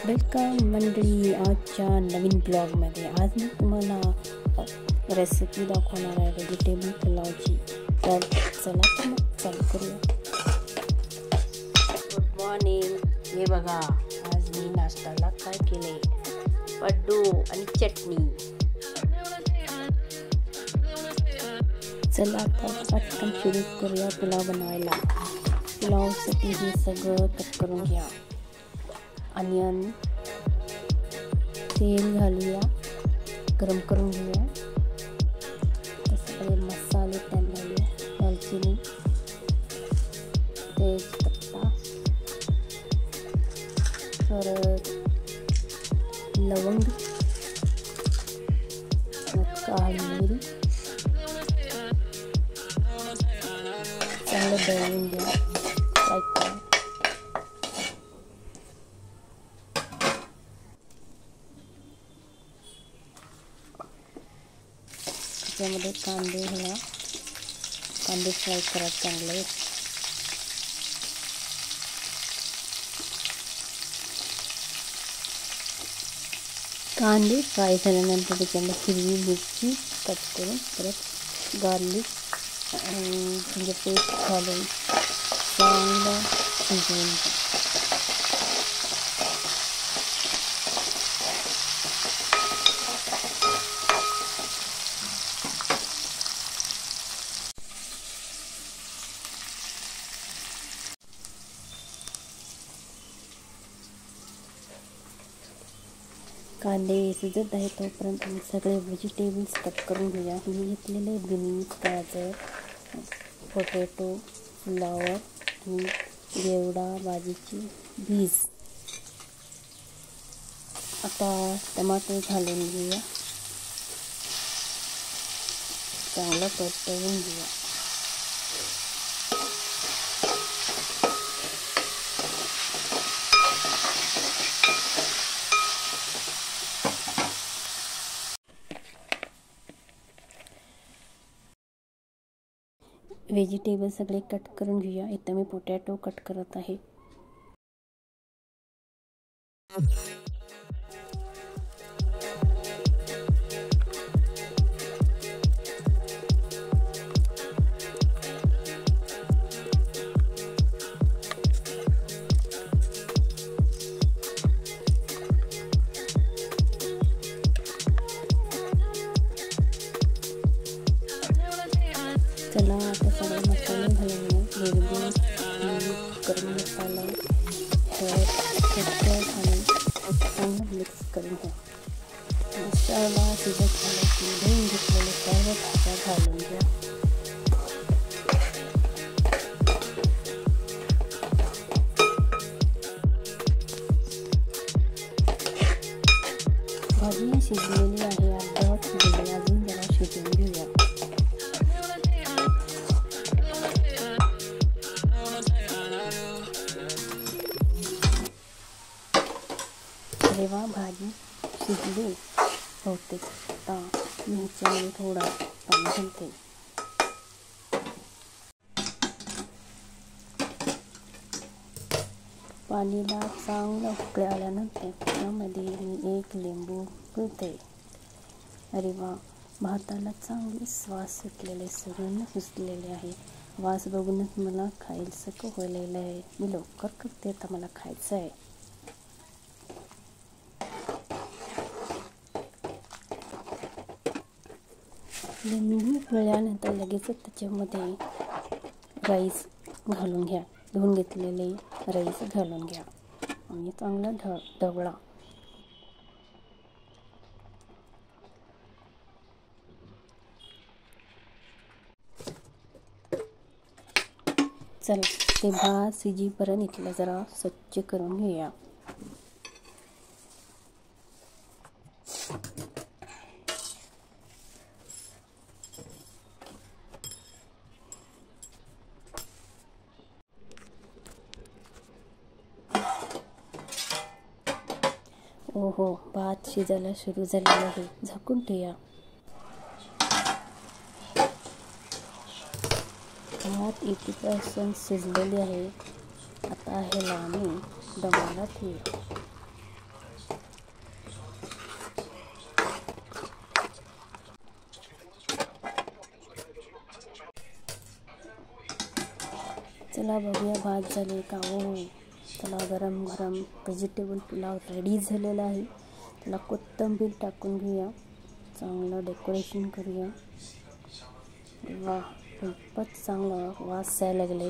Welcome मंडळी आजच्या नवीन ब्लॉगमध्ये. आज मी तुम्हाला रेसिपी दाखवणार आहे व्हेजिटेबल पुलावची. तर चला तर मग चालू करूया. Good morning. हे बघा, आज मी नाश्त्याला काय केले, पड्डू आणि चटणी. चला आता पटकन सुरू करूया पुलाव बनवायला. पुलावसाठी हे सगळं कट करून घ्या. अनियन, तेल घालूया, गरम करून घेऊया. सगळे मसाले त्यात घालूया. दालचिनी, तेजपत्ता, परत लवंग, काळी मिरी, चांगलं दळून घ्या. त्यामध्ये कांदे घाला. कांदे फ्राय करा चांगले. कांदे फ्राय झाल्यानंतर त्याच्यामध्ये हिरवी मिरची कट करून, परत गार्लिक जिंजर पेस्ट घालून चांगलं शिजवून घ्या. कांदे शिजत आहे तोपर्यंत मी सगळे व्हेजिटेबल्स कट करून घेऊया. मी घेतलेले बीन्स, गाजर, पोटॅटो, फ्लॉवर आणि घेवडा भाजीची बीज. आता टमाटर घालून घेऊया. चांगलं परतवून घेऊया. व्हेजिटेबल सगळे कट करून घेऊया. इथं मी पोटॅटो कट करत आहे. चला आता सगळे मसाले घालूया. हिरवी, गरम मसाला, घालून चांगलं मिक्स करून घ्या. मसाला शिजत झाला की धुवून घेतलेले सर्व भाज्या घालून घ्या. भाजी शिजलेली आहे, अर्धवट शिजलेली. अजून जरा शिजवून घेऊया. तेव्हा भाजी शिजली बहुतेक. आता मी ह्याच्यामध्ये थोडा पाणी घालते. पाणीला चांगलं उकळी आल्यानंतर त्यामध्ये मी एक लिंबू पिळते. अरे वा, भाताला चांगले वास सुटलेले, सगळ्यांना सुचलेले आहे. वास बघूनच मला खायचं व्हायलेलं आहे. मी लवकर करते, आता मला खायचं आहे. लिंबू पिळल्यानंतर लगेचच त्याच्यामध्ये राईस घालून घ्या. धुवून घेतलेले राईस घालून घ्या आणि चांगला ढवळा. चला ते भात शिजेपर्यंत इथलं जरा स्वच्छ करून घेऊया. ओहो, भात शिजायला सुरू झालेला आहे. झाकून ठेवा. भात 80% शिजलेली आहे. आता ह्याला आम्ही दमाला ठेवूया. चला बघूया भात झाले का. हो, चला गरम गरम व्हेजिटेबल पुलाव रेडी झालेला आहे. त्याला कोथिंबीर टाकून घेऊया, चांगलं डेकोरेशन करूया. वा, खूपच चांगला वास यायला लागले.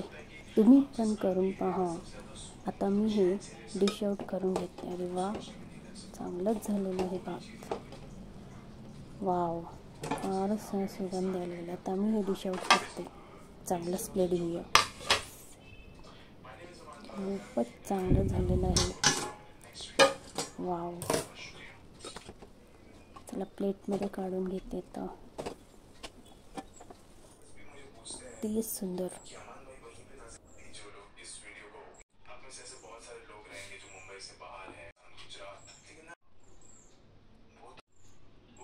तुम्ही पण करून पहा. आता मी हे डिश आउट करून घेते. अरे वा, चांगलंच झालेलं आहे भात. वाव, फारच सुगंध आलेला. आता मी हे डिश आउट करते. चांगलंच प्लेट घेऊया. खूपच चांगलं झालेलं आहे. वाव, चला प्लेटमध्ये काढून घेते. आता ते सुंदर.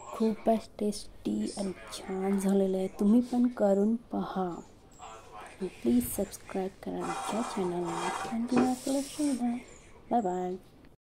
खूपच टेस्टी आणि छान झालेलं आहे. तुम्ही पण करून पहा. प्लीज सबस्क्राईब करा आमच्या चॅनलला आणि आपलं शोधा. Bye bye.